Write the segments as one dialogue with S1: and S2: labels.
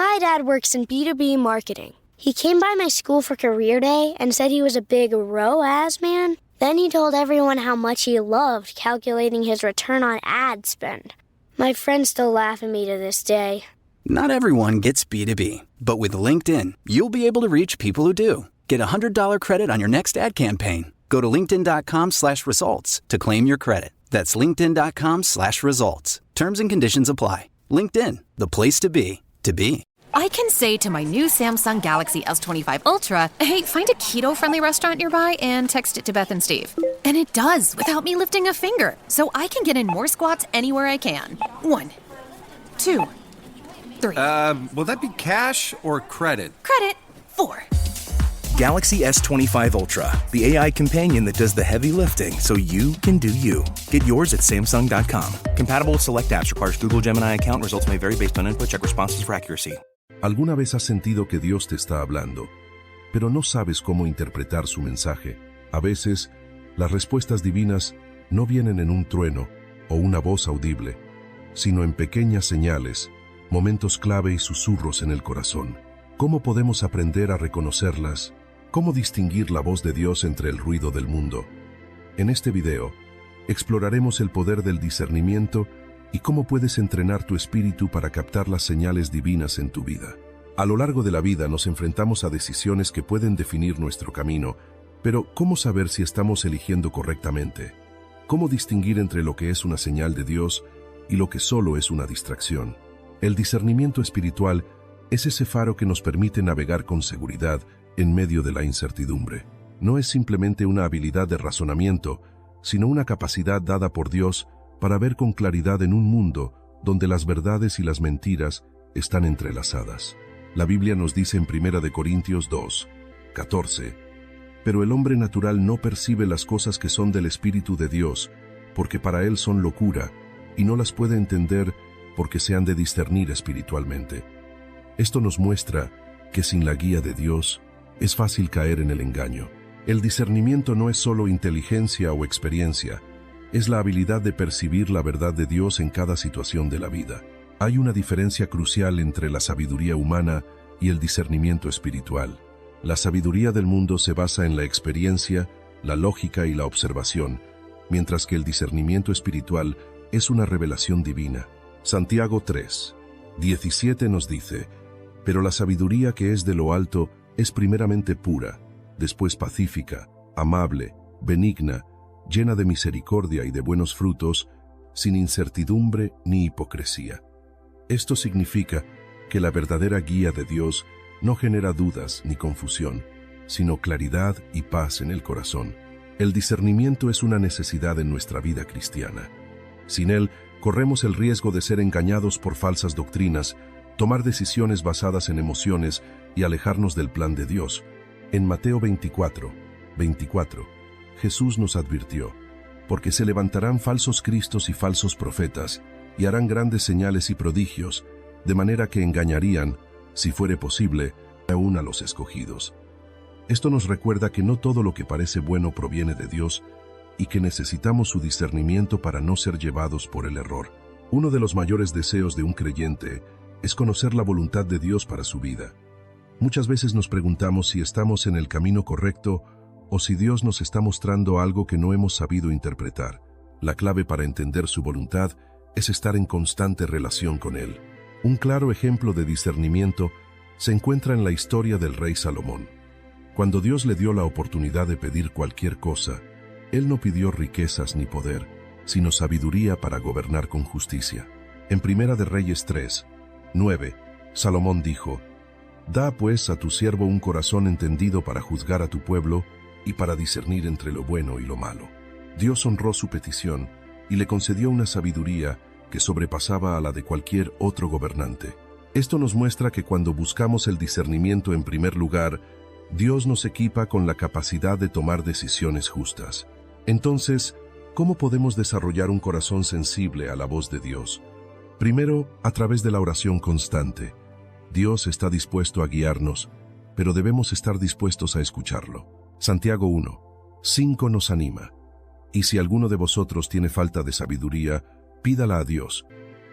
S1: My dad works in B2B marketing. He came by my school for career day and said he was a big ROAS man. Then he told everyone how much he loved calculating his return on ad spend. My friends still laugh at me to this day.
S2: Not everyone gets B2B, but with LinkedIn, you'll be able to reach people who do. Get a $100 credit on your next ad campaign. Go to linkedin.com/results to claim your credit. That's linkedin.com/results. Terms and conditions apply. LinkedIn, the place to be, to be.
S3: I can say to my new Samsung Galaxy S25 Ultra, hey, find a keto-friendly restaurant nearby and text it to Beth and Steve. And it does without me lifting a finger, so I can get in more squats anywhere I can. 1, 2, 3.
S4: Will that be cash or credit?
S3: Credit. 4.
S5: Galaxy S25 Ultra, the AI companion that does the heavy lifting so you can do you. Get yours at Samsung.com. Compatible with select apps. Requires Google Gemini account. Results may vary based on input. Check responses for accuracy.
S6: ¿Alguna vez has sentido que Dios te está hablando, pero no sabes cómo interpretar su mensaje? A veces, las respuestas divinas no vienen en un trueno o una voz audible, sino en pequeñas señales, momentos clave y susurros en el corazón. ¿Cómo podemos aprender a reconocerlas? ¿Cómo distinguir la voz de Dios entre el ruido del mundo? En este video, exploraremos el poder del discernimiento y cómo puedes entrenar tu espíritu para captar las señales divinas en tu vida. A lo largo de la vida nos enfrentamos a decisiones que pueden definir nuestro camino, pero ¿cómo saber si estamos eligiendo correctamente? ¿Cómo distinguir entre lo que es una señal de Dios y lo que solo es una distracción? El discernimiento espiritual es ese faro que nos permite navegar con seguridad en medio de la incertidumbre. No es simplemente una habilidad de razonamiento, sino una capacidad dada por Dios para ver con claridad en un mundo donde las verdades y las mentiras están entrelazadas. La Biblia nos dice en 1 Corintios 2, 14, «Pero el hombre natural no percibe las cosas que son del Espíritu de Dios, porque para él son locura, y no las puede entender porque se han de discernir espiritualmente». Esto nos muestra que sin la guía de Dios es fácil caer en el engaño. El discernimiento no es solo inteligencia o experiencia, es la habilidad de percibir la verdad de Dios en cada situación de la vida. Hay una diferencia crucial entre la sabiduría humana y el discernimiento espiritual. La sabiduría del mundo se basa en la experiencia, la lógica y la observación, mientras que el discernimiento espiritual es una revelación divina. Santiago 3, 17 nos dice, «Pero la sabiduría que es de lo alto es primeramente pura, después pacífica, amable, benigna, llena de misericordia y de buenos frutos, sin incertidumbre ni hipocresía». Esto significa que la verdadera guía de Dios no genera dudas ni confusión, sino claridad y paz en el corazón. El discernimiento es una necesidad en nuestra vida cristiana. Sin él, corremos el riesgo de ser engañados por falsas doctrinas, tomar decisiones basadas en emociones y alejarnos del plan de Dios. En Mateo 24, Jesús nos advirtió, «Porque se levantarán falsos cristos y falsos profetas, y harán grandes señales y prodigios, de manera que engañarían, si fuere posible, aún a los escogidos». Esto nos recuerda que no todo lo que parece bueno proviene de Dios y que necesitamos su discernimiento para no ser llevados por el error. Uno de los mayores deseos de un creyente es conocer la voluntad de Dios para su vida. Muchas veces nos preguntamos si estamos en el camino correcto o si Dios nos está mostrando algo que no hemos sabido interpretar. La clave para entender su voluntad es estar en constante relación con Él. Un claro ejemplo de discernimiento se encuentra en la historia del rey Salomón. Cuando Dios le dio la oportunidad de pedir cualquier cosa, Él no pidió riquezas ni poder, sino sabiduría para gobernar con justicia. En Primera de Reyes 3, 9, Salomón dijo, «Da pues a tu siervo un corazón entendido para juzgar a tu pueblo y para discernir entre lo bueno y lo malo». Dios honró su petición y le concedió una sabiduría que sobrepasaba a la de cualquier otro gobernante. Esto nos muestra que cuando buscamos el discernimiento en primer lugar, Dios nos equipa con la capacidad de tomar decisiones justas. Entonces, ¿cómo podemos desarrollar un corazón sensible a la voz de Dios? Primero, a través de la oración constante. Dios está dispuesto a guiarnos, pero debemos estar dispuestos a escucharlo. Santiago 1, 5 nos anima. «Y si alguno de vosotros tiene falta de sabiduría, pídala a Dios,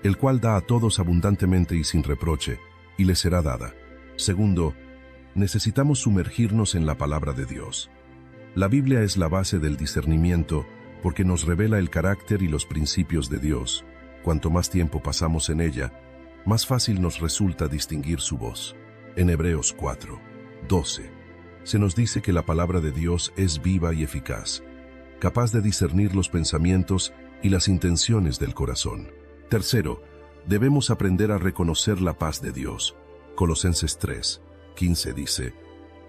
S6: el cual da a todos abundantemente y sin reproche, y le será dada. Segundo, necesitamos sumergirnos en la palabra de Dios. La Biblia es la base del discernimiento porque nos revela el carácter y los principios de Dios. Cuanto más tiempo pasamos en ella, más fácil nos resulta distinguir su voz. En Hebreos 4:12, se nos dice que la palabra de Dios es viva y eficaz, capaz de discernir los pensamientos y las intenciones del corazón. Tercero, debemos aprender a reconocer la paz de Dios. Colosenses 3:15 dice,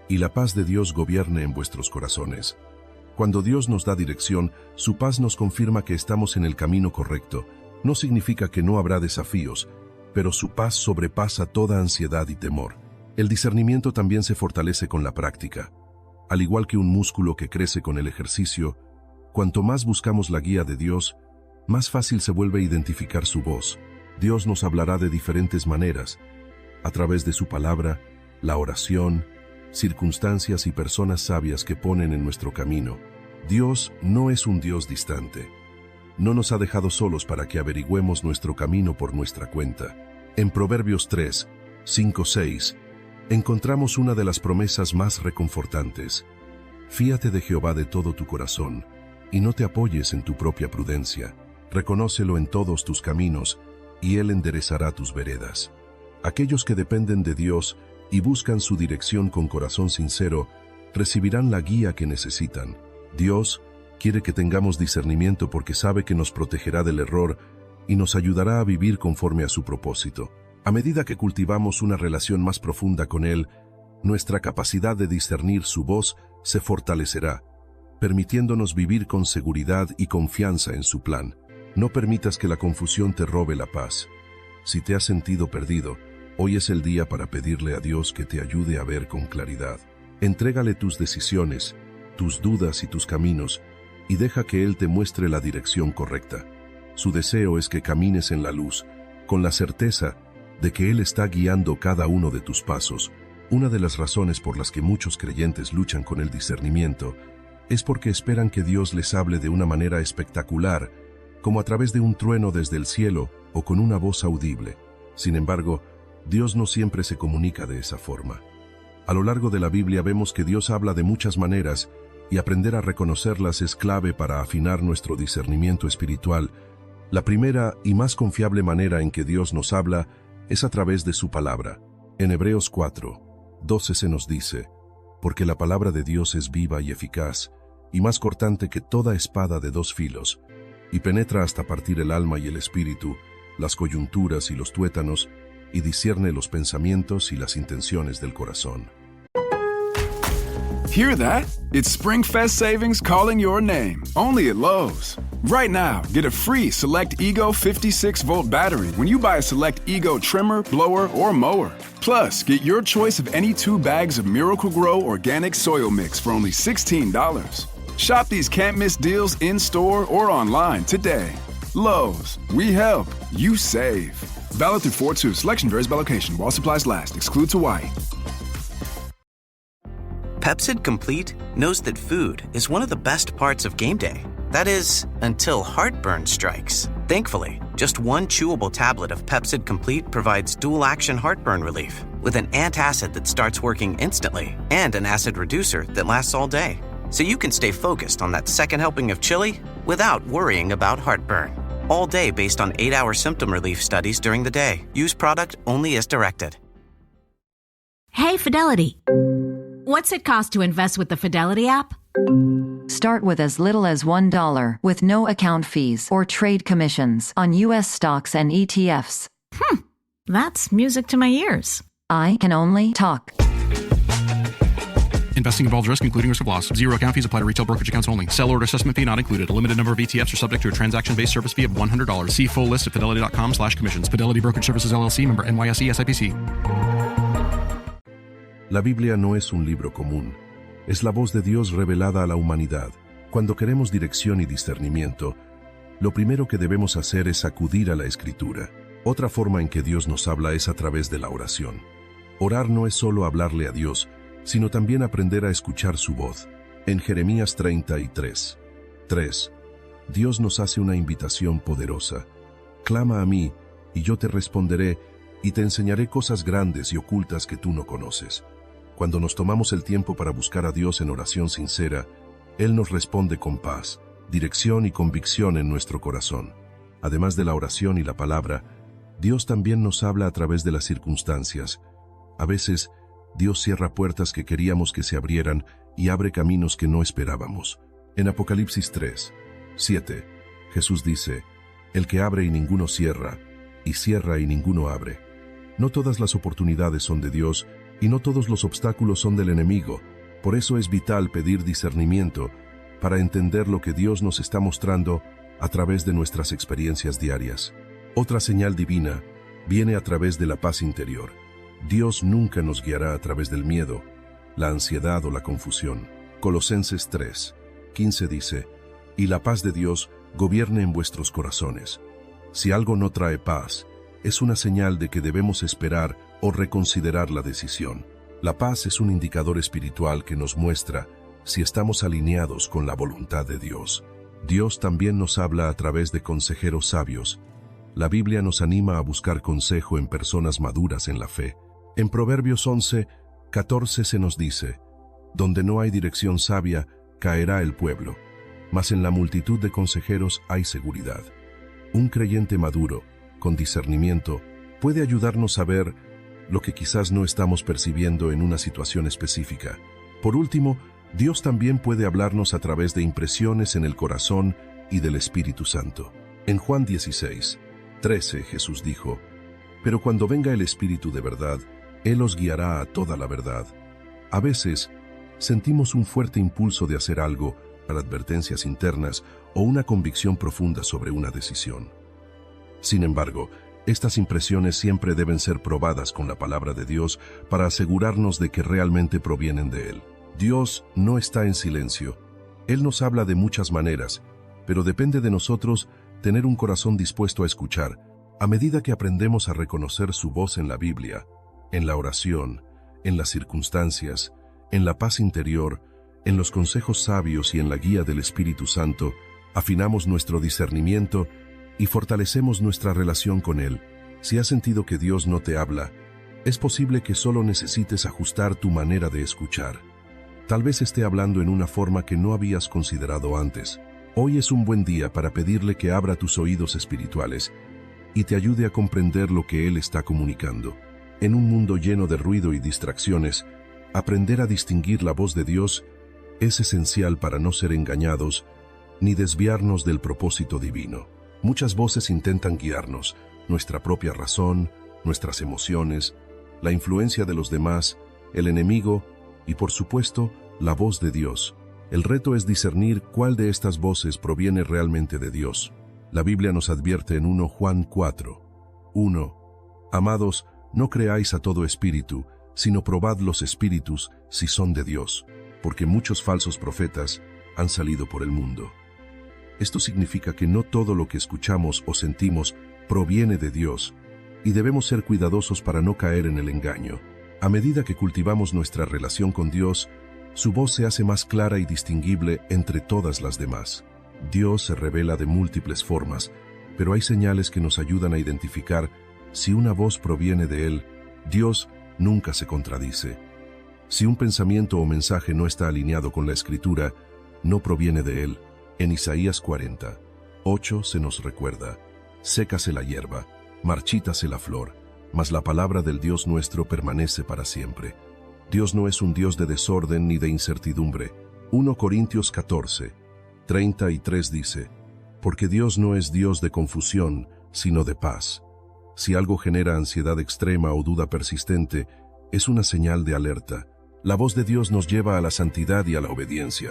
S6: «Y la paz de Dios gobierne en vuestros corazones». Cuando Dios nos da dirección, su paz nos confirma que estamos en el camino correcto. No significa que no habrá desafíos, pero su paz sobrepasa toda ansiedad y temor. El discernimiento también se fortalece con la práctica. Al igual que un músculo que crece con el ejercicio, cuanto más buscamos la guía de Dios, más fácil se vuelve identificar su voz. Dios nos hablará de diferentes maneras, a través de su palabra, la oración, circunstancias y personas sabias que ponen en nuestro camino. Dios no es un Dios distante. No nos ha dejado solos para que averigüemos nuestro camino por nuestra cuenta. En Proverbios 3:5-6, encontramos una de las promesas más reconfortantes. Fíate de Jehová de todo tu corazón, y no te apoyes en tu propia prudencia. Reconócelo en todos tus caminos, y Él enderezará tus veredas. Aquellos que dependen de Dios y buscan su dirección con corazón sincero, recibirán la guía que necesitan. Dios quiere que tengamos discernimiento porque sabe que nos protegerá del error y nos ayudará a vivir conforme a su propósito. A medida que cultivamos una relación más profunda con Él, nuestra capacidad de discernir su voz se fortalecerá, permitiéndonos vivir con seguridad y confianza en su plan. No permitas que la confusión te robe la paz. Si te has sentido perdido, hoy es el día para pedirle a Dios que te ayude a ver con claridad. Entrégale tus decisiones, tus dudas y tus caminos, y deja que Él te muestre la dirección correcta. Su deseo es que camines en la luz, con la certeza de que Él está guiando cada uno de tus pasos. Una de las razones por las que muchos creyentes luchan con el discernimiento es porque esperan que Dios les hable de una manera espectacular, como a través de un trueno desde el cielo o con una voz audible. Sin embargo, Dios no siempre se comunica de esa forma. A lo largo de la Biblia vemos que Dios habla de muchas maneras y aprender a reconocerlas es clave para afinar nuestro discernimiento espiritual. La primera y más confiable manera en que Dios nos habla es a través de su palabra. En Hebreos 4:12 se nos dice, «Porque la palabra de Dios es viva y eficaz, y más cortante que toda espada de dos filos, y penetra hasta partir el alma y el espíritu, las coyunturas y los tuétanos, y discierne los pensamientos y las intenciones del corazón».
S7: Hear that? It's SpringFest savings calling your name, only at Lowe's. Right now, get a free Select Ego 56-volt battery when you buy a Select Ego trimmer, blower, or mower. Plus, get your choice of any 2 bags of Miracle-Gro organic soil mix for only $16. Shop these can't-miss deals in-store or online today. Lowe's, we help, you save. Valid through 4/2. Selection varies by location. While supplies last. Excludes Hawaii.
S8: Pepcid Complete knows that food is one of the best parts of game day. That is, until heartburn strikes. Thankfully, just one chewable tablet of Pepcid Complete provides dual-action heartburn relief with an antacid that starts working instantly and an acid reducer that lasts all day. So you can stay focused on that second helping of chili without worrying about heartburn. All day based on 8-hour symptom relief studies during the day. Use product only as directed.
S9: Hey, Fidelity. What's it cost to invest with the Fidelity app?
S10: Start with as little as $1 with no account fees or trade commissions on U.S. stocks and ETFs.
S9: That's music to my ears.
S10: I can only talk.
S11: Investing involves risk, including risk of loss. Zero account fees apply to retail brokerage accounts only. Sell order assessment fee not included. A limited number of ETFs are subject to a transaction-based service fee of $100. See full list at fidelity.com/commissions. Fidelity Brokerage Services, LLC, member NYSE, SIPC.
S6: La Biblia no es un libro común. Es la voz de Dios revelada a la humanidad. Cuando queremos dirección y discernimiento, lo primero que debemos hacer es acudir a la Escritura. Otra forma en que Dios nos habla es a través de la oración. Orar no es solo hablarle a Dios, sino también aprender a escuchar su voz. En Jeremías 33:3, Dios nos hace una invitación poderosa. Clama a mí, y yo te responderé, y te enseñaré cosas grandes y ocultas que tú no conoces. Cuando nos tomamos el tiempo para buscar a Dios en oración sincera, Él nos responde con paz, dirección y convicción en nuestro corazón. Además de la oración y la palabra, Dios también nos habla a través de las circunstancias. A veces, Dios cierra puertas que queríamos que se abrieran y abre caminos que no esperábamos. En Apocalipsis 3, 7, Jesús dice, «El que abre y ninguno cierra, y cierra y ninguno abre». No todas las oportunidades son de Dios y no todos los obstáculos son del enemigo. Por eso es vital pedir discernimiento para entender lo que Dios nos está mostrando a través de nuestras experiencias diarias. Otra señal divina viene a través de la paz interior. Dios nunca nos guiará a través del miedo, la ansiedad o la confusión. Colosenses 3, 15 dice, «Y la paz de Dios gobierne en vuestros corazones». Si algo no trae paz, es una señal de que debemos esperar o reconsiderar la decisión. La paz es un indicador espiritual que nos muestra si estamos alineados con la voluntad de Dios. Dios también nos habla a través de consejeros sabios. La Biblia nos anima a buscar consejo en personas maduras en la fe. En Proverbios 11, 14 se nos dice, «Donde no hay dirección sabia, caerá el pueblo, mas en la multitud de consejeros hay seguridad». Un creyente maduro, con discernimiento, puede ayudarnos a ver lo que quizás no estamos percibiendo en una situación específica. Por último, Dios también puede hablarnos a través de impresiones en el corazón y del Espíritu Santo. En Juan 16, 13 Jesús dijo, «Pero cuando venga el Espíritu de verdad, Él os guiará a toda la verdad». A veces, sentimos un fuerte impulso de hacer algo, para advertencias internas o una convicción profunda sobre una decisión. Sin embargo, estas impresiones siempre deben ser probadas con la palabra de Dios para asegurarnos de que realmente provienen de Él. Dios no está en silencio. Él nos habla de muchas maneras, pero depende de nosotros tener un corazón dispuesto a escuchar. A medida que aprendemos a reconocer su voz en la Biblia, en la oración, en las circunstancias, en la paz interior, en los consejos sabios y en la guía del Espíritu Santo, afinamos nuestro discernimiento y fortalecemos nuestra relación con Él. Si has sentido que Dios no te habla, es posible que solo necesites ajustar tu manera de escuchar. Tal vez esté hablando en una forma que no habías considerado antes. Hoy es un buen día para pedirle que abra tus oídos espirituales y te ayude a comprender lo que Él está comunicando. En un mundo lleno de ruido y distracciones, aprender a distinguir la voz de Dios es esencial para no ser engañados ni desviarnos del propósito divino. Muchas voces intentan guiarnos, nuestra propia razón, nuestras emociones, la influencia de los demás, el enemigo y, por supuesto, la voz de Dios. El reto es discernir cuál de estas voces proviene realmente de Dios. La Biblia nos advierte en 1 Juan 4, 1, «Amados, no creáis a todo espíritu, sino probad los espíritus si son de Dios, porque muchos falsos profetas han salido por el mundo». Esto significa que no todo lo que escuchamos o sentimos proviene de Dios, y debemos ser cuidadosos para no caer en el engaño. A medida que cultivamos nuestra relación con Dios, su voz se hace más clara y distinguible entre todas las demás. Dios se revela de múltiples formas, pero hay señales que nos ayudan a identificar si una voz proviene de Él. Dios nunca se contradice. Si un pensamiento o mensaje no está alineado con la Escritura, no proviene de Él. En Isaías 40, 8 se nos recuerda, «Sécase la hierba, marchítase la flor, mas la palabra del Dios nuestro permanece para siempre». Dios no es un Dios de desorden ni de incertidumbre. 1 Corintios 14, 33 dice, «Porque Dios no es Dios de confusión, sino de paz». Si algo genera ansiedad extrema o duda persistente, es una señal de alerta. La voz de Dios nos lleva a la santidad y a la obediencia.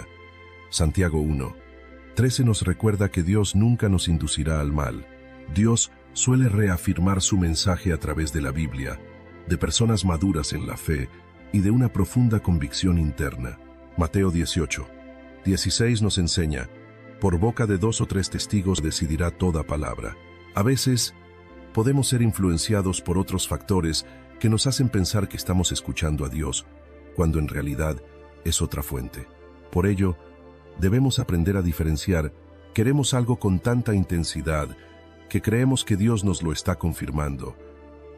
S6: Santiago 1, 13 nos recuerda que Dios nunca nos inducirá al mal. Dios suele reafirmar su mensaje a través de la Biblia, de personas maduras en la fe y de una profunda convicción interna. Mateo 18, 16 nos enseña, «Por boca de 2 o 3 testigos decidirá toda palabra». A veces, podemos ser influenciados por otros factores que nos hacen pensar que estamos escuchando a Dios, cuando en realidad es otra fuente. Por ello, debemos aprender a diferenciar. Queremos algo con tanta intensidad que creemos que Dios nos lo está confirmando,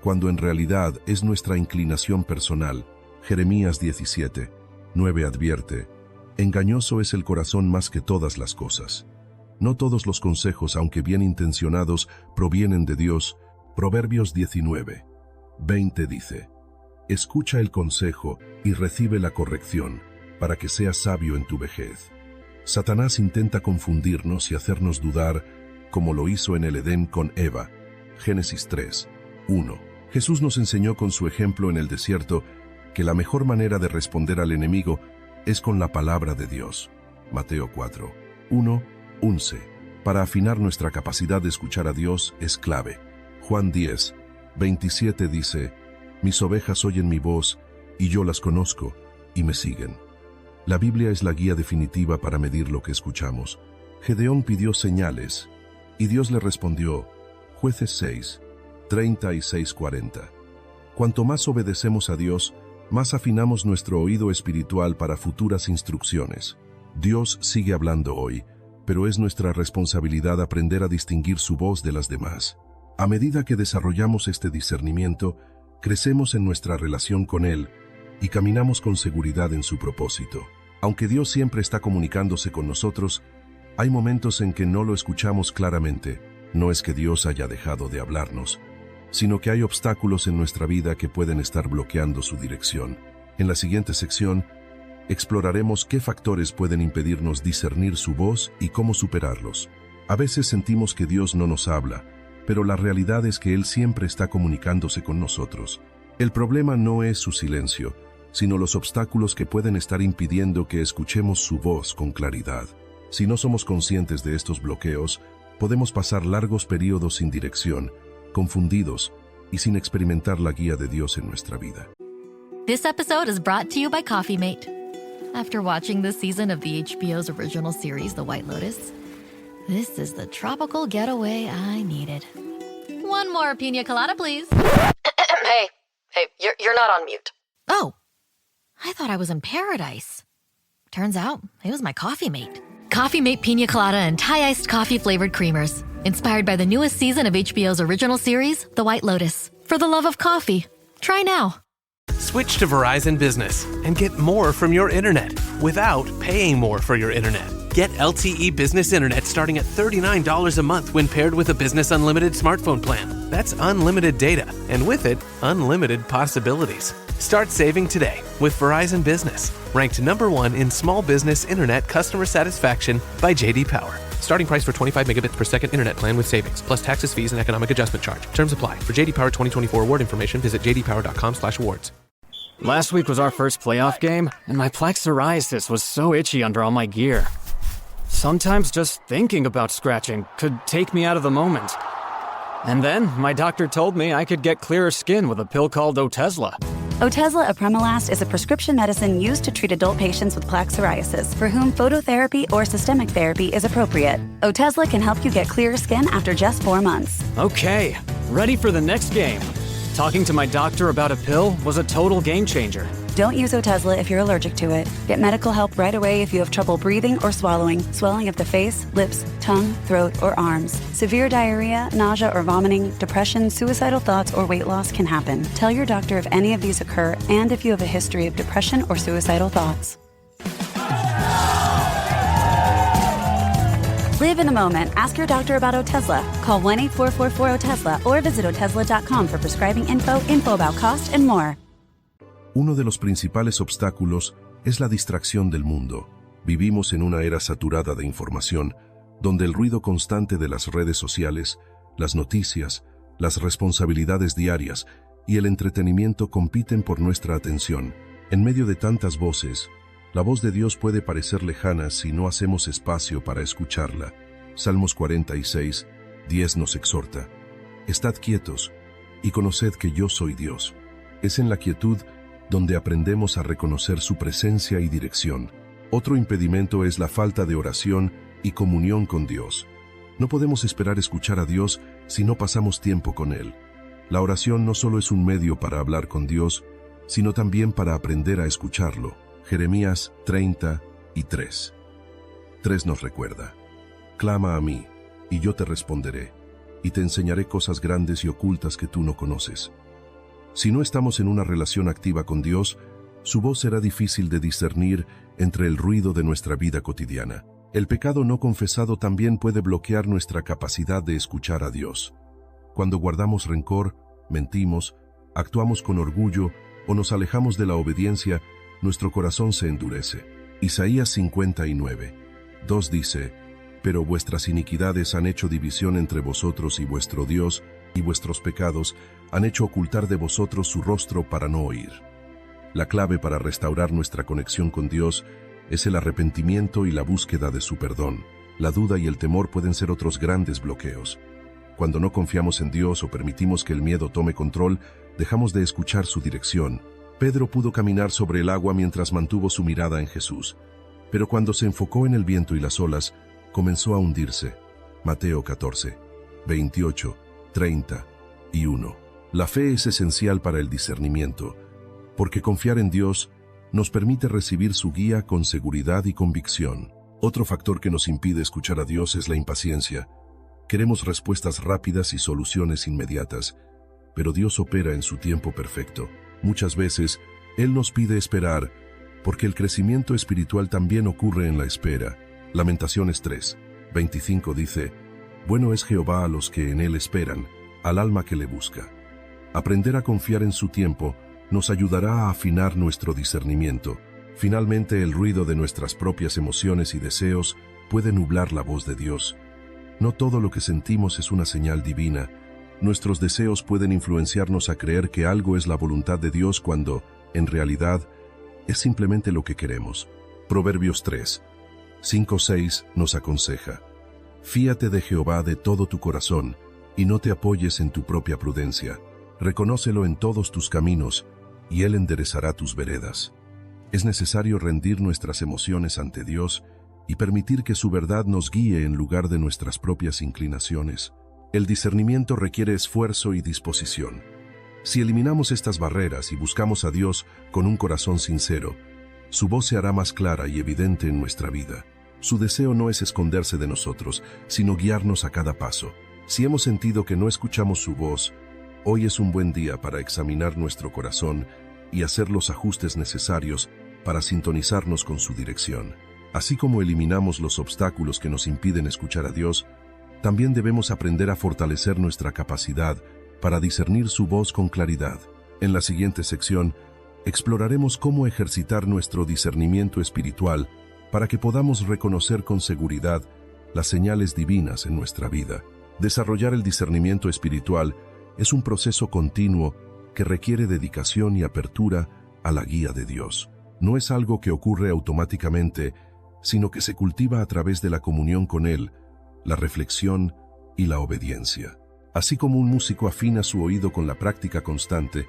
S6: cuando en realidad es nuestra inclinación personal. Jeremías 17, 9 advierte: engañoso es el corazón más que todas las cosas. No todos los consejos, aunque bien intencionados, provienen de Dios. Proverbios 19, 20 dice: escucha el consejo y recibe la corrección, para que seas sabio en tu vejez. Satanás intenta confundirnos y hacernos dudar, como lo hizo en el Edén con Eva. Génesis 3, 1. Jesús nos enseñó con su ejemplo en el desierto que la mejor manera de responder al enemigo es con la palabra de Dios. Mateo 4, 1, 11. Para afinar nuestra capacidad de escuchar a Dios es clave. Juan 10, 27 dice: mis ovejas oyen mi voz, y yo las conozco, y me siguen. La Biblia es la guía definitiva para medir lo que escuchamos. Gedeón pidió señales, y Dios le respondió. Jueces 6, 36-40. Cuanto más obedecemos a Dios, más afinamos nuestro oído espiritual para futuras instrucciones. Dios sigue hablando hoy, pero es nuestra responsabilidad aprender a distinguir su voz de las demás. A medida que desarrollamos este discernimiento, crecemos en nuestra relación con Él y caminamos con seguridad en su propósito. Aunque Dios siempre está comunicándose con nosotros, hay momentos en que no lo escuchamos claramente. No es que Dios haya dejado de hablarnos, sino que hay obstáculos en nuestra vida que pueden estar bloqueando su dirección. En la siguiente sección, exploraremos qué factores pueden impedirnos discernir su voz y cómo superarlos. A veces sentimos que Dios no nos habla, pero la realidad es que Él siempre está comunicándose con nosotros. El problema no es su silencio, sino los obstáculos que pueden estar impidiendo que escuchemos su voz con claridad. Si no somos conscientes de estos bloqueos, podemos pasar largos periodos sin dirección, confundidos y sin experimentar la guía de Dios en nuestra vida.
S12: This episode is brought to you by Coffee Mate. After watching this season of the HBO's original series, The White Lotus, this is the tropical getaway I needed. One more pina colada, please.
S13: Hey, you're not on mute.
S12: Oh, I thought I was in paradise. Turns out, it was my Coffee Mate. Coffee Mate Pina Colada and Thai-iced coffee-flavored creamers. Inspired by the newest season of HBO's original series, The White Lotus. For the love of coffee. Try now.
S14: Switch to Verizon Business and get more from your internet without paying more for your internet. Get LTE Business Internet starting at $39 a month when paired with a Business Unlimited smartphone plan. That's unlimited data, and with it, unlimited possibilities. Start saving today with Verizon Business, ranked #1 in small business internet customer satisfaction by J.D. Power. Starting price for 25 megabits per second internet plan with savings, plus taxes, fees, and economic adjustment charge. Terms apply. For J.D. Power 2024 award information, visit jdpower.com/awards.
S15: Last week was our first playoff game, and my plaque psoriasis was so itchy under all my gear. Sometimes just thinking about scratching could take me out of the moment. And then my doctor told me I could get clearer skin with a pill called Otezla.
S16: Otezla Apremilast is a prescription medicine used to treat adult patients with plaque psoriasis for whom phototherapy or systemic therapy is appropriate. Otezla can help you get clearer skin after just 4 months.
S15: Okay, ready for the next game. Talking to my doctor about a pill was a total game changer.
S16: Don't use Otezla if you're allergic to it. Get medical help right away if you have trouble breathing or swallowing, swelling of the face, lips, tongue, throat, or arms. Severe diarrhea, nausea or vomiting, depression, suicidal thoughts, or weight loss can happen. Tell your doctor if any of these occur and if you have a history of depression or suicidal thoughts. Live in the moment. Ask your doctor about Otezla. Call 1-844-4-OTEZLA or visit Otezla.com for prescribing info about cost, and more.
S6: Uno de los principales obstáculos es la distracción del mundo. Vivimos en una era saturada de información, donde el ruido constante de las redes sociales, las noticias, las responsabilidades diarias y el entretenimiento compiten por nuestra atención. En medio de tantas voces, la voz de Dios puede parecer lejana si no hacemos espacio para escucharla. Salmos 46, 10 nos exhorta: Estad quietos y conoced que yo soy Dios. Es en la quietud donde aprendemos a reconocer su presencia y dirección. Otro impedimento es la falta de oración y comunión con Dios. No podemos esperar escuchar a Dios si no pasamos tiempo con Él. La oración no solo es un medio para hablar con Dios, sino también para aprender a escucharlo. Jeremías 30:3. 3 nos recuerda: Clama a mí, y yo te responderé, y te enseñaré cosas grandes y ocultas que tú no conoces. Si no estamos en una relación activa con Dios, su voz será difícil de discernir entre el ruido de nuestra vida cotidiana. El pecado no confesado también puede bloquear nuestra capacidad de escuchar a Dios. Cuando guardamos rencor, mentimos, actuamos con orgullo o nos alejamos de la obediencia, nuestro corazón se endurece. Isaías 59:2 dice: «Pero vuestras iniquidades han hecho división entre vosotros y vuestro Dios, y vuestros pecados han hecho ocultar de vosotros su rostro para no oír». La clave para restaurar nuestra conexión con Dios es el arrepentimiento y la búsqueda de su perdón. La duda y el temor pueden ser otros grandes bloqueos. Cuando no confiamos en Dios o permitimos que el miedo tome control, dejamos de escuchar su dirección. Pedro pudo caminar sobre el agua mientras mantuvo su mirada en Jesús, pero cuando se enfocó en el viento y las olas, comenzó a hundirse. Mateo 14, 28, 30 y 1. La fe es esencial para el discernimiento, porque confiar en Dios nos permite recibir su guía con seguridad y convicción. Otro factor que nos impide escuchar a Dios es la impaciencia. Queremos respuestas rápidas y soluciones inmediatas, pero Dios opera en su tiempo perfecto. Muchas veces, Él nos pide esperar, porque el crecimiento espiritual también ocurre en la espera. Lamentaciones 3:25 dice: «Bueno es Jehová a los que en Él esperan, al alma que le busca». Aprender a confiar en su tiempo nos ayudará a afinar nuestro discernimiento. Finalmente, el ruido de nuestras propias emociones y deseos puede nublar la voz de Dios. No todo lo que sentimos es una señal divina. Nuestros deseos pueden influenciarnos a creer que algo es la voluntad de Dios cuando, en realidad, es simplemente lo que queremos. Proverbios 3:5-6 nos aconseja: «Fíate de Jehová de todo tu corazón, y no te apoyes en tu propia prudencia. Reconócelo en todos tus caminos, y Él enderezará tus veredas». Es necesario rendir nuestras emociones ante Dios y permitir que su verdad nos guíe en lugar de nuestras propias inclinaciones. El discernimiento requiere esfuerzo y disposición. Si eliminamos estas barreras y buscamos a Dios con un corazón sincero, su voz se hará más clara y evidente en nuestra vida. Su deseo no es esconderse de nosotros, sino guiarnos a cada paso. Si hemos sentido que no escuchamos su voz, hoy es un buen día para examinar nuestro corazón y hacer los ajustes necesarios para sintonizarnos con su dirección. Así como eliminamos los obstáculos que nos impiden escuchar a Dios, también debemos aprender a fortalecer nuestra capacidad para discernir su voz con claridad. En la siguiente sección, exploraremos cómo ejercitar nuestro discernimiento espiritual para que podamos reconocer con seguridad las señales divinas en nuestra vida. Desarrollar el discernimiento espiritual es un proceso continuo que requiere dedicación y apertura a la guía de Dios. No es algo que ocurre automáticamente, sino que se cultiva a través de la comunión con Él, la reflexión y la obediencia. Así como un músico afina su oído con la práctica constante,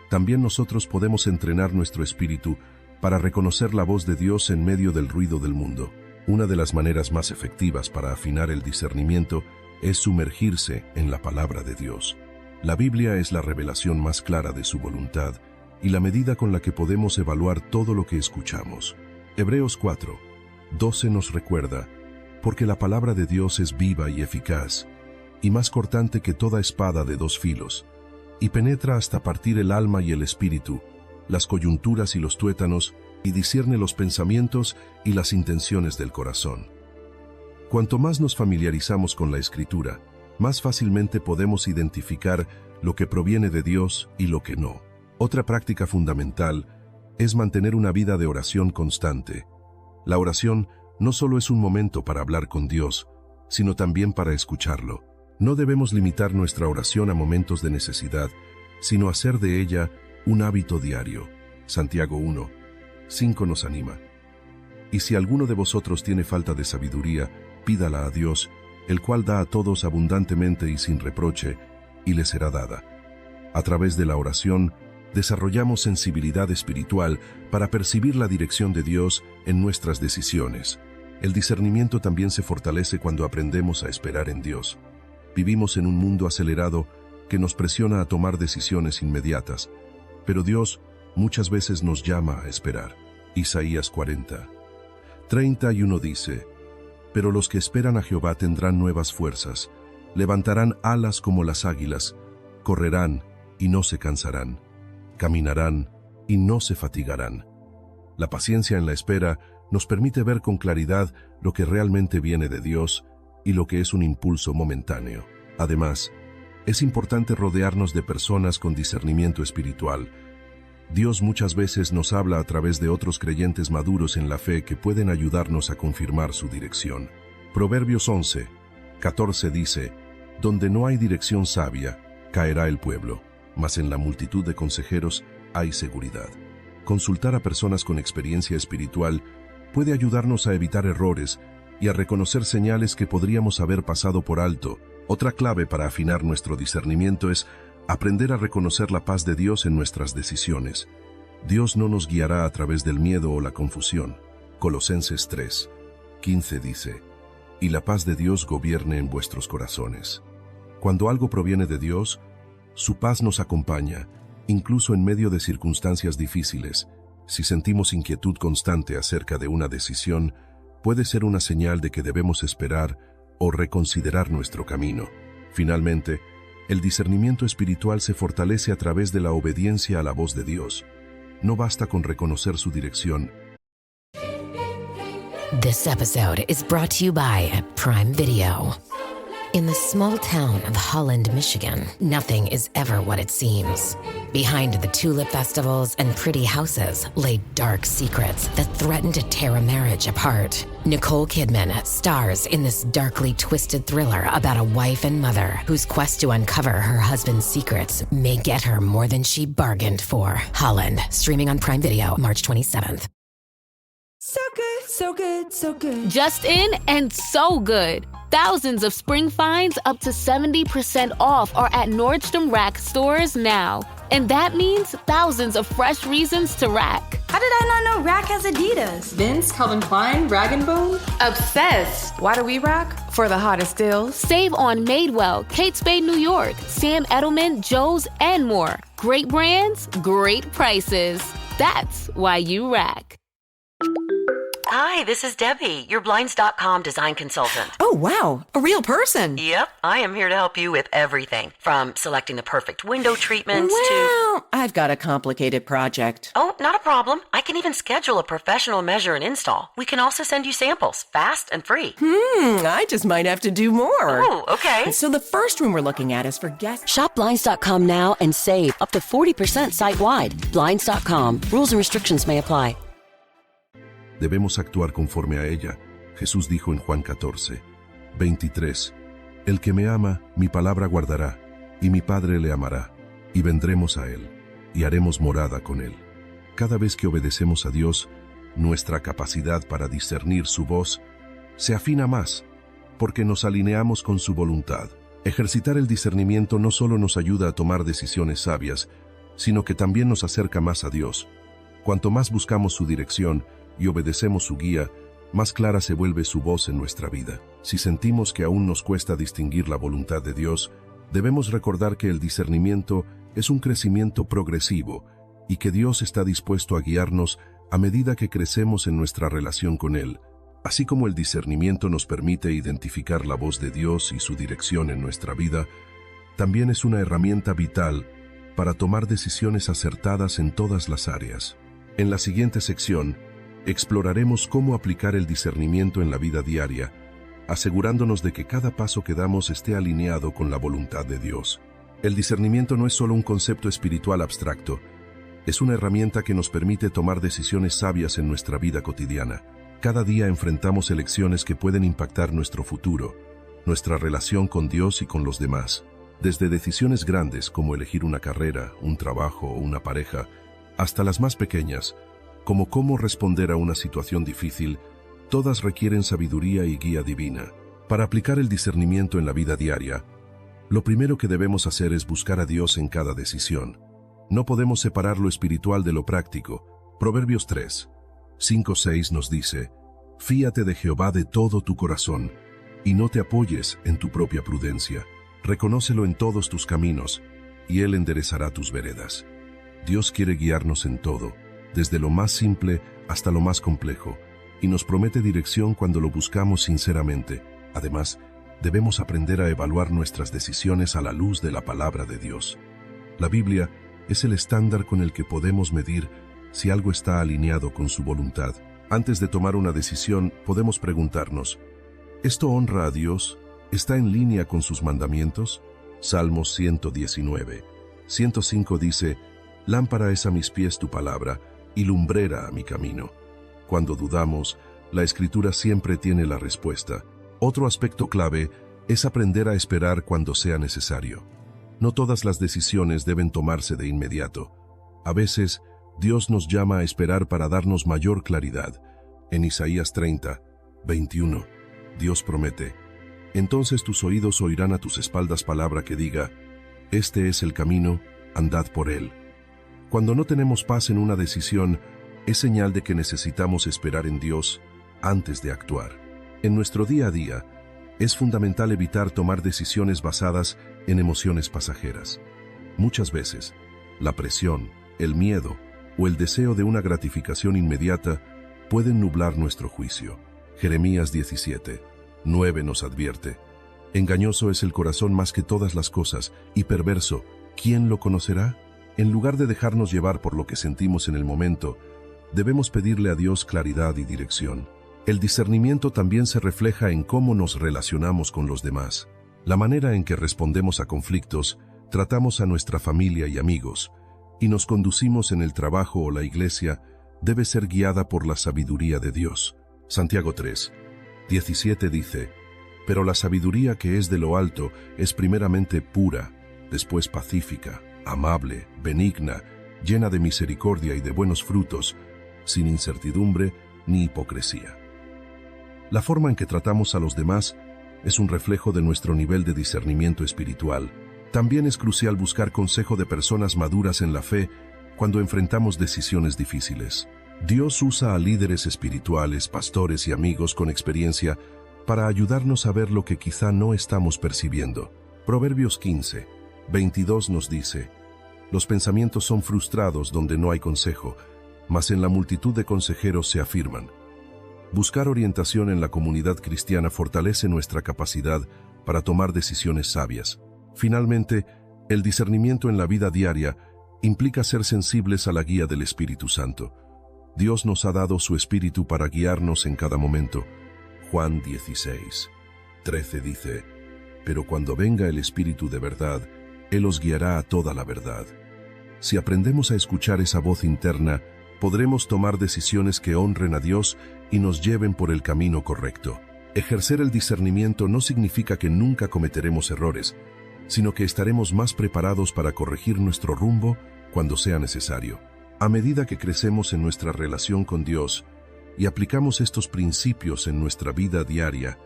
S6: también nosotros podemos entrenar nuestro espíritu para reconocer la voz de Dios en medio del ruido del mundo. Una de las maneras más efectivas para afinar el discernimiento es sumergirse en la palabra de Dios. La Biblia es la revelación más clara de su voluntad y la medida con la que podemos evaluar todo lo que escuchamos. Hebreos 4:12 nos recuerda: «Porque la palabra de Dios es viva y eficaz, y más cortante que toda espada de dos filos, y penetra hasta partir el alma y el espíritu, las coyunturas y los tuétanos, y discierne los pensamientos y las intenciones del corazón». Cuanto más nos familiarizamos con la Escritura, más fácilmente podemos identificar lo que proviene de Dios y lo que no. Otra práctica fundamental es mantener una vida de oración constante. La oración no solo es un momento para hablar con Dios, sino también para escucharlo. No debemos limitar nuestra oración a momentos de necesidad, sino hacer de ella un hábito diario. Santiago 1:5 nos anima: «Y si alguno de vosotros tiene falta de sabiduría, pídala a Dios, el cual da a todos abundantemente y sin reproche, y le será dada». A través de la oración, desarrollamos sensibilidad espiritual para percibir la dirección de Dios en nuestras decisiones. El discernimiento también se fortalece cuando aprendemos a esperar en Dios. Vivimos en un mundo acelerado que nos presiona a tomar decisiones inmediatas, pero Dios muchas veces nos llama a esperar. Isaías 40:31 dice: «Pero los que esperan a Jehová tendrán nuevas fuerzas, levantarán alas como las águilas, correrán y no se cansarán, caminarán y no se fatigarán. La paciencia en la espera nos permite ver con claridad lo que realmente viene de Dios y lo que es un impulso momentáneo. Además, es importante rodearnos de personas con discernimiento espiritual. Dios muchas veces nos habla a través de otros creyentes maduros en la fe que pueden ayudarnos a confirmar su dirección. Proverbios 11:14 dice: «Donde no hay dirección sabia, caerá el pueblo, mas en la multitud de consejeros hay seguridad». Consultar a personas con experiencia espiritual puede ayudarnos a evitar errores y a reconocer señales que podríamos haber pasado por alto. Otra clave para afinar nuestro discernimiento es aprender a reconocer la paz de Dios en nuestras decisiones. Dios no nos guiará a través del miedo o la confusión. Colosenses 3:15 dice: «Y la paz de Dios gobierne en vuestros corazones». Cuando algo proviene de Dios, su paz nos acompaña, incluso en medio de circunstancias difíciles. Si sentimos inquietud constante acerca de una decisión, puede ser una señal de que debemos esperar o reconsiderar nuestro camino. Finalmente, el discernimiento espiritual se fortalece a través de la obediencia a la voz de Dios. No basta con reconocer su dirección.
S17: This episode is brought to you by Prime Video. In the small town of Holland, Michigan, nothing is ever what it seems. Behind the tulip festivals and pretty houses lay dark secrets that threaten to tear a marriage apart. Nicole Kidman stars in this darkly twisted thriller about a wife and mother whose quest to uncover her husband's secrets may get her more than she bargained for. Holland, streaming on Prime Video, March 27th.
S18: So good, so good, so good.
S19: Just in and so good. Thousands of spring finds up to 70% off are at Nordstrom Rack stores now. And that means thousands of fresh reasons to rack.
S18: How did I not know Rack has Adidas?
S20: Vince, Calvin Klein, Rag & Bone?
S18: Obsessed.
S20: Why do we rack? For the hottest deals.
S19: Save on Madewell, Kate Spade New York, Sam Edelman, Joe's, and more. Great brands, great prices. That's why you rack.
S21: Hi, this is Debbie, your Blinds.com design consultant.
S20: Oh, wow. A real person.
S21: Yep, I am here to help you with everything, from selecting the perfect window treatments
S20: Well, I've got a complicated project.
S21: Oh, not a problem. I can even schedule a professional measure and install. We can also send you samples, fast and free.
S20: I just might have to do more.
S21: Oh, okay.
S20: So the first room we're looking at is for guests.
S22: Shop Blinds.com now and save up to 40% site-wide. Blinds.com. Rules and restrictions may apply.
S6: Debemos actuar conforme a ella. Jesús dijo en Juan 14:23: «El que me ama, mi palabra guardará, y mi Padre le amará, y vendremos a él, y haremos morada con él». Cada vez que obedecemos a Dios, nuestra capacidad para discernir su voz se afina más, porque nos alineamos con su voluntad. Ejercitar el discernimiento no solo nos ayuda a tomar decisiones sabias, sino que también nos acerca más a Dios. Cuanto más buscamos su dirección y obedecemos su guía, más clara se vuelve su voz en nuestra vida. Si sentimos que aún nos cuesta distinguir la voluntad de Dios, debemos recordar que el discernimiento es un crecimiento progresivo y que Dios está dispuesto a guiarnos a medida que crecemos en nuestra relación con Él. Así como el discernimiento nos permite identificar la voz de Dios y su dirección en nuestra vida, también es una herramienta vital para tomar decisiones acertadas en todas las áreas. En la siguiente sección, exploraremos cómo aplicar el discernimiento en la vida diaria, asegurándonos de que cada paso que damos esté alineado con la voluntad de Dios. El discernimiento no es solo un concepto espiritual abstracto, es una herramienta que nos permite tomar decisiones sabias en nuestra vida cotidiana. Cada día enfrentamos elecciones que pueden impactar nuestro futuro, nuestra relación con Dios y con los demás. Desde decisiones grandes como elegir una carrera, un trabajo o una pareja, hasta las más pequeñas, como cómo responder a una situación difícil, todas requieren sabiduría y guía divina. Para aplicar el discernimiento en la vida diaria, lo primero que debemos hacer es buscar a Dios en cada decisión. No podemos separar lo espiritual de lo práctico. Proverbios 3:5-6 nos dice: «Fíate de Jehová de todo tu corazón, y no te apoyes en tu propia prudencia. Reconócelo en todos tus caminos, y Él enderezará tus veredas». Dios quiere guiarnos en todo, desde lo más simple hasta lo más complejo, y nos promete dirección cuando lo buscamos sinceramente. Además, debemos aprender a evaluar nuestras decisiones a la luz de la palabra de Dios. La Biblia es el estándar con el que podemos medir si algo está alineado con su voluntad. Antes de tomar una decisión, podemos preguntarnos, ¿esto honra a Dios? ¿Está en línea con sus mandamientos? Salmos 119. 105 dice, «Lámpara es a mis pies tu palabra, y lumbrera a mi camino». Cuando dudamos, la Escritura siempre tiene la respuesta. Otro aspecto clave es aprender a esperar cuando sea necesario. No todas las decisiones deben tomarse de inmediato. A veces, Dios nos llama a esperar para darnos mayor claridad. En Isaías 30, 21, Dios promete, «Entonces tus oídos oirán a tus espaldas palabra que diga, este es el camino, andad por él». Cuando no tenemos paz en una decisión, es señal de que necesitamos esperar en Dios antes de actuar. En nuestro día a día, es fundamental evitar tomar decisiones basadas en emociones pasajeras. Muchas veces, la presión, el miedo o el deseo de una gratificación inmediata pueden nublar nuestro juicio. Jeremías 17, 9 nos advierte, «Engañoso es el corazón más que todas las cosas, y perverso, ¿quién lo conocerá?». En lugar de dejarnos llevar por lo que sentimos en el momento, debemos pedirle a Dios claridad y dirección. El discernimiento también se refleja en cómo nos relacionamos con los demás. La manera en que respondemos a conflictos, tratamos a nuestra familia y amigos, y nos conducimos en el trabajo o la iglesia, debe ser guiada por la sabiduría de Dios. Santiago 3, 17 dice, «Pero la sabiduría que es de lo alto es primeramente pura, después pacífica, amable, benigna, llena de misericordia y de buenos frutos, sin incertidumbre ni hipocresía». La forma en que tratamos a los demás es un reflejo de nuestro nivel de discernimiento espiritual. También es crucial buscar consejo de personas maduras en la fe cuando enfrentamos decisiones difíciles. Dios usa a líderes espirituales, pastores y amigos con experiencia para ayudarnos a ver lo que quizá no estamos percibiendo. Proverbios 15, 22 nos dice, «Los pensamientos son frustrados donde no hay consejo, mas en la multitud de consejeros se afirman». Buscar orientación en la comunidad cristiana fortalece nuestra capacidad para tomar decisiones sabias. Finalmente, el discernimiento en la vida diaria implica ser sensibles a la guía del Espíritu Santo. Dios nos ha dado su Espíritu para guiarnos en cada momento. Juan 16, 13 dice, «Pero cuando venga el Espíritu de verdad, Él os guiará a toda la verdad». Si aprendemos a escuchar esa voz interna, podremos tomar decisiones que honren a Dios y nos lleven por el camino correcto. Ejercer el discernimiento no significa que nunca cometeremos errores, sino que estaremos más preparados para corregir nuestro rumbo cuando sea necesario. A medida que crecemos en nuestra relación con Dios y aplicamos estos principios en nuestra vida diaria,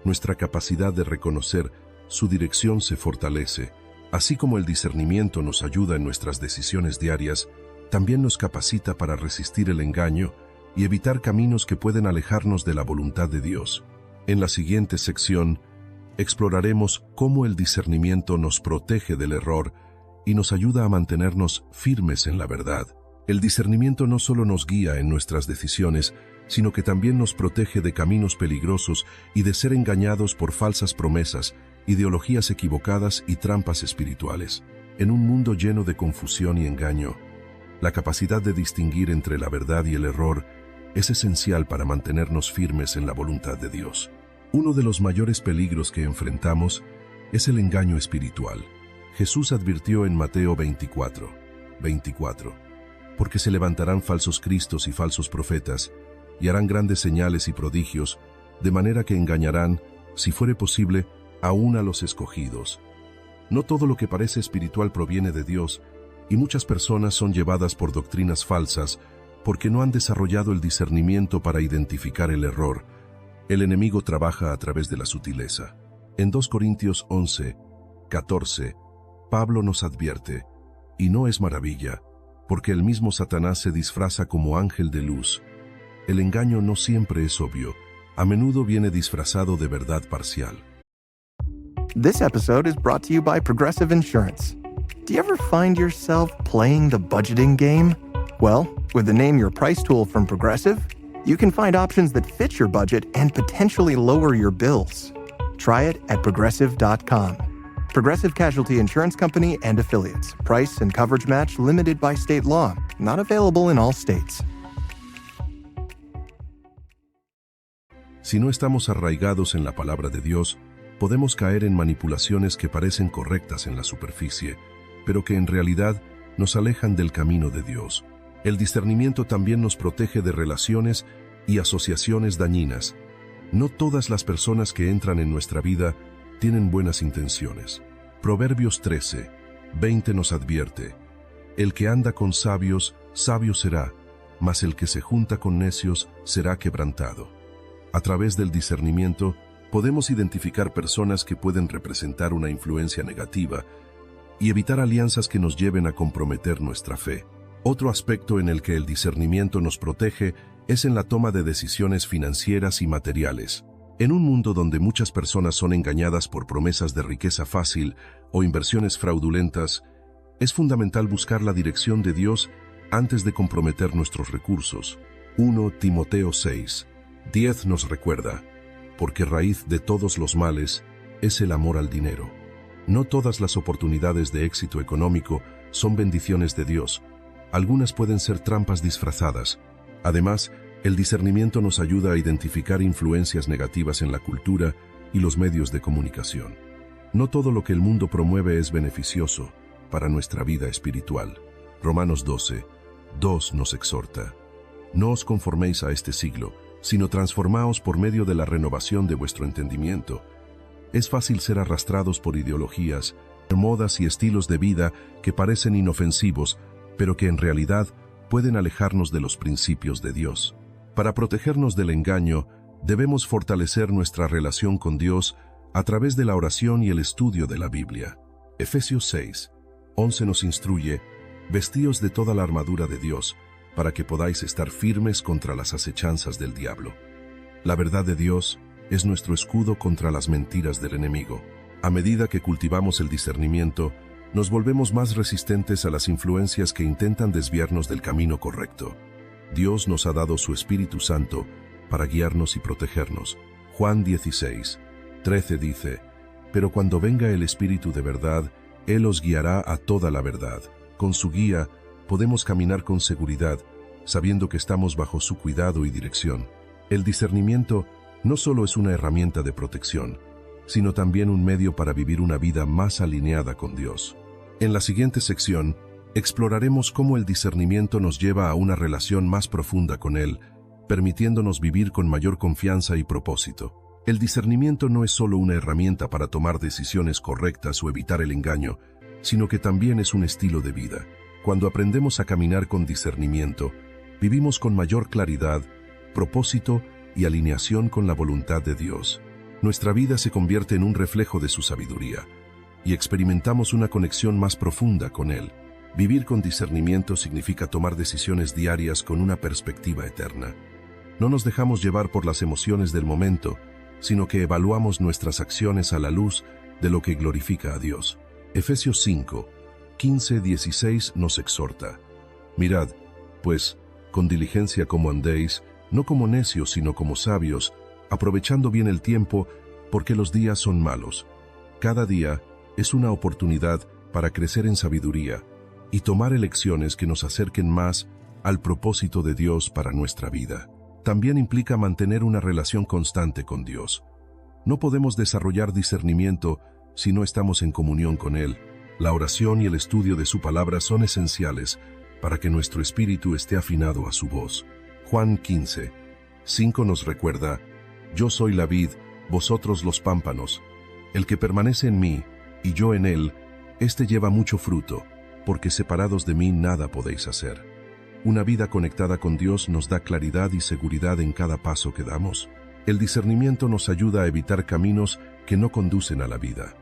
S6: nuestra capacidad de reconocer su dirección se fortalece. Así como el discernimiento nos ayuda en nuestras decisiones diarias, también nos capacita para resistir el engaño y evitar caminos que pueden alejarnos de la voluntad de Dios. En la siguiente sección, exploraremos cómo el discernimiento nos protege del error y nos ayuda a mantenernos firmes en la verdad. El discernimiento no solo nos guía en nuestras decisiones, sino que también nos protege de caminos peligrosos y de ser engañados por falsas promesas, ideologías equivocadas y trampas espirituales. En un mundo lleno de confusión y engaño, la capacidad de distinguir entre la verdad y el error es esencial para mantenernos firmes en la voluntad de Dios. Uno de los mayores peligros que enfrentamos es el engaño espiritual. Jesús advirtió en Mateo 24, «Porque se levantarán falsos cristos y falsos profetas, y harán grandes señales y prodigios, de manera que engañarán, si fuere posible, aún a los escogidos». No todo lo que parece espiritual proviene de Dios, y muchas personas son llevadas por doctrinas falsas porque no han desarrollado el discernimiento para identificar el error. El enemigo trabaja a través de la sutileza. En 2 Corintios 11, 14, Pablo nos advierte, «Y no es maravilla, porque el mismo Satanás se disfraza como ángel de luz». El engaño no siempre es obvio, a menudo viene disfrazado de verdad parcial.
S1: This episode is brought to you by Progressive Insurance. Do you ever find yourself playing the budgeting game? Well, with the Name Your Price tool from Progressive, you can find options that fit your budget and potentially lower your bills. Try it at Progressive.com. Progressive Casualty Insurance Company and Affiliates. Price and coverage match limited by state law. Not available in all states.
S6: Si no estamos arraigados en la palabra de Dios, podemos caer en manipulaciones que parecen correctas en la superficie, pero que en realidad nos alejan del camino de Dios. El discernimiento también nos protege de relaciones y asociaciones dañinas. No todas las personas que entran en nuestra vida tienen buenas intenciones. Proverbios 13:20 nos advierte: el que anda con sabios, sabio será, mas el que se junta con necios será quebrantado. A través del discernimiento, podemos identificar personas que pueden representar una influencia negativa y evitar alianzas que nos lleven a comprometer nuestra fe. Otro aspecto en el que el discernimiento nos protege es en la toma de decisiones financieras y materiales. En un mundo donde muchas personas son engañadas por promesas de riqueza fácil o inversiones fraudulentas, es fundamental buscar la dirección de Dios antes de comprometer nuestros recursos. 1 Timoteo 6:10 nos recuerda: porque raíz de todos los males es el amor al dinero. No todas las oportunidades de éxito económico son bendiciones de Dios. Algunas pueden ser trampas disfrazadas. Además, el discernimiento nos ayuda a identificar influencias negativas en la cultura y los medios de comunicación. No todo lo que el mundo promueve es beneficioso para nuestra vida espiritual. Romanos 12:2 nos exhorta: no os conforméis a este siglo, sino transformaos por medio de la renovación de vuestro entendimiento. Es fácil ser arrastrados por ideologías, modas y estilos de vida que parecen inofensivos, pero que en realidad pueden alejarnos de los principios de Dios. Para protegernos del engaño, debemos fortalecer nuestra relación con Dios a través de la oración y el estudio de la Biblia. Efesios 6:11 nos instruye: vestíos de toda la armadura de Dios, para que podáis estar firmes contra las acechanzas del diablo. La verdad de Dios es nuestro escudo contra las mentiras del enemigo. A medida que cultivamos el discernimiento, nos volvemos más resistentes a las influencias que intentan desviarnos del camino correcto. Dios nos ha dado su Espíritu Santo para guiarnos y protegernos. Juan 16:13 dice: pero cuando venga el Espíritu de verdad, Él os guiará a toda la verdad. Con su guía, podemos caminar con seguridad, sabiendo que estamos bajo su cuidado y dirección. El discernimiento no solo es una herramienta de protección, sino también un medio para vivir una vida más alineada con Dios. En la siguiente sección, exploraremos cómo el discernimiento nos lleva a una relación más profunda con Él, permitiéndonos vivir con mayor confianza y propósito. El discernimiento no es solo una herramienta para tomar decisiones correctas o evitar el engaño, sino que también es un estilo de vida. Cuando aprendemos a caminar con discernimiento, vivimos con mayor claridad, propósito y alineación con la voluntad de Dios. Nuestra vida se convierte en un reflejo de su sabiduría, y experimentamos una conexión más profunda con Él. Vivir con discernimiento significa tomar decisiones diarias con una perspectiva eterna. No nos dejamos llevar por las emociones del momento, sino que evaluamos nuestras acciones a la luz de lo que glorifica a Dios. Efesios 5:15-16 nos exhorta: mirad, pues, con diligencia como andéis, no como necios, sino como sabios, aprovechando bien el tiempo, porque los días son malos. Cada día es una oportunidad para crecer en sabiduría y tomar elecciones que nos acerquen más al propósito de Dios para nuestra vida. También implica mantener una relación constante con Dios. No podemos desarrollar discernimiento si no estamos en comunión con Él. La oración y el estudio de su palabra son esenciales para que nuestro espíritu esté afinado a su voz. Juan 15:5 nos recuerda: yo soy la vid, vosotros los pámpanos. El que permanece en mí y yo en él, éste lleva mucho fruto, porque separados de mí nada podéis hacer. Una vida conectada con Dios nos da claridad y seguridad en cada paso que damos. El discernimiento nos ayuda a evitar caminos que no conducen a la vida.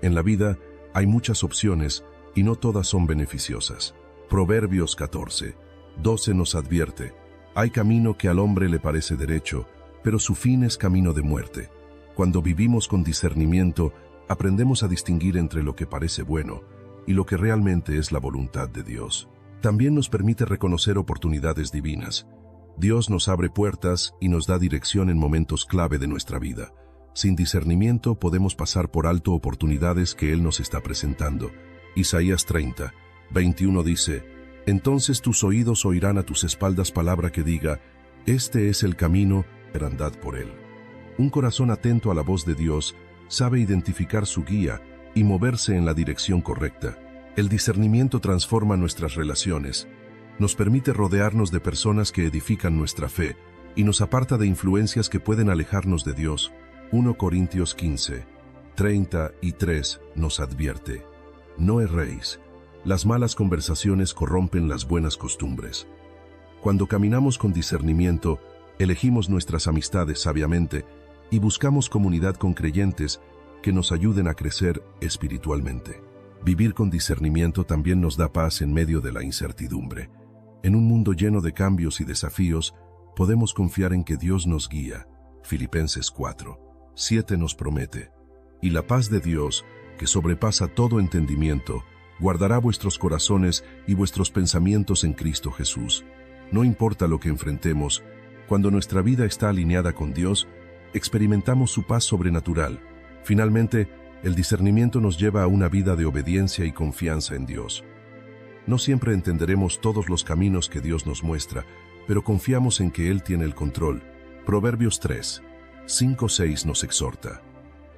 S6: En la vida hay muchas opciones y no todas son beneficiosas. Proverbios 14:12 nos advierte: hay camino que al hombre le parece derecho, pero su fin es camino de muerte. Cuando vivimos con discernimiento, aprendemos a distinguir entre lo que parece bueno y lo que realmente es la voluntad de Dios. También nos permite reconocer oportunidades divinas. Dios nos abre puertas y nos da dirección en momentos clave de nuestra vida. Sin discernimiento podemos pasar por alto oportunidades que Él nos está presentando. Isaías 30, 21 dice: Entonces tus oídos oirán a tus espaldas palabra que diga: Este es el camino, andad por él. Un corazón atento a la voz de Dios sabe identificar su guía y moverse en la dirección correcta. El discernimiento transforma nuestras relaciones, nos permite rodearnos de personas que edifican nuestra fe y nos aparta de influencias que pueden alejarnos de Dios. 1 Corintios 15, 33 nos advierte: No erréis, las malas conversaciones corrompen las buenas costumbres. Cuando caminamos con discernimiento, elegimos nuestras amistades sabiamente y buscamos comunidad con creyentes que nos ayuden a crecer espiritualmente. Vivir con discernimiento también nos da paz en medio de la incertidumbre. En un mundo lleno de cambios y desafíos, podemos confiar en que Dios nos guía. Filipenses 4, 7 nos promete: Y la paz de Dios, que sobrepasa todo entendimiento, guardará vuestros corazones y vuestros pensamientos en Cristo Jesús. No importa lo que enfrentemos, cuando nuestra vida está alineada con Dios, experimentamos su paz sobrenatural. Finalmente, el discernimiento nos lleva a una vida de obediencia y confianza en Dios. No siempre entenderemos todos los caminos que Dios nos muestra, pero confiamos en que Él tiene el control. Proverbios 3, 5-6 nos exhorta: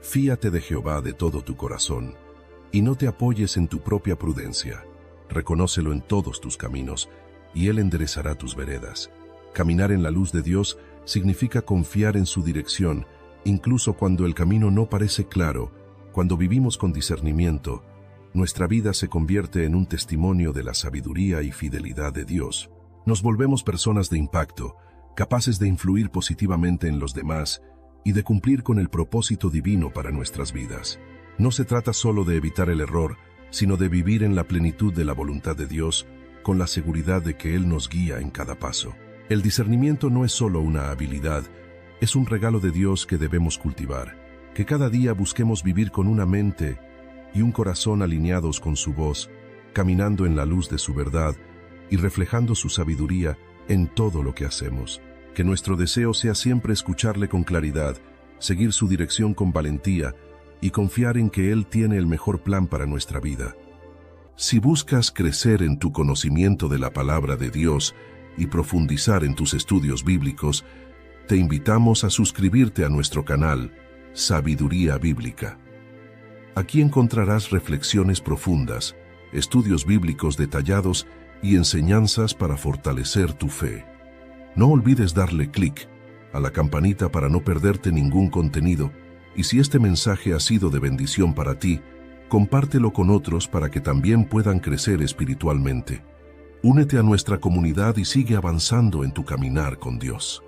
S6: Fíate de Jehová de todo tu corazón, y no te apoyes en tu propia prudencia. Reconócelo en todos tus caminos, y Él enderezará tus veredas. Caminar en la luz de Dios significa confiar en su dirección, incluso cuando el camino no parece claro. Cuando vivimos con discernimiento, nuestra vida se convierte en un testimonio de la sabiduría y fidelidad de Dios. Nos volvemos personas de impacto, capaces de influir positivamente en los demás y de cumplir con el propósito divino para nuestras vidas. No se trata solo de evitar el error, sino de vivir en la plenitud de la voluntad de Dios, con la seguridad de que Él nos guía en cada paso. El discernimiento no es solo una habilidad, es un regalo de Dios que debemos cultivar. Que cada día busquemos vivir con una mente y un corazón alineados con su voz, caminando en la luz de su verdad y reflejando su sabiduría en todo lo que hacemos. Que nuestro deseo sea siempre escucharle con claridad, seguir su dirección con valentía y confiar en que Él tiene el mejor plan para nuestra vida. Si buscas crecer en tu conocimiento de la palabra de Dios y profundizar en tus estudios bíblicos, te invitamos a suscribirte a nuestro canal Sabiduría Bíblica. Aquí encontrarás reflexiones profundas, estudios bíblicos detallados y enseñanzas para fortalecer tu fe. No olvides darle clic a la campanita para no perderte ningún contenido, y si este mensaje ha sido de bendición para ti, compártelo con otros para que también puedan crecer espiritualmente. Únete a nuestra comunidad y sigue avanzando en tu caminar con Dios.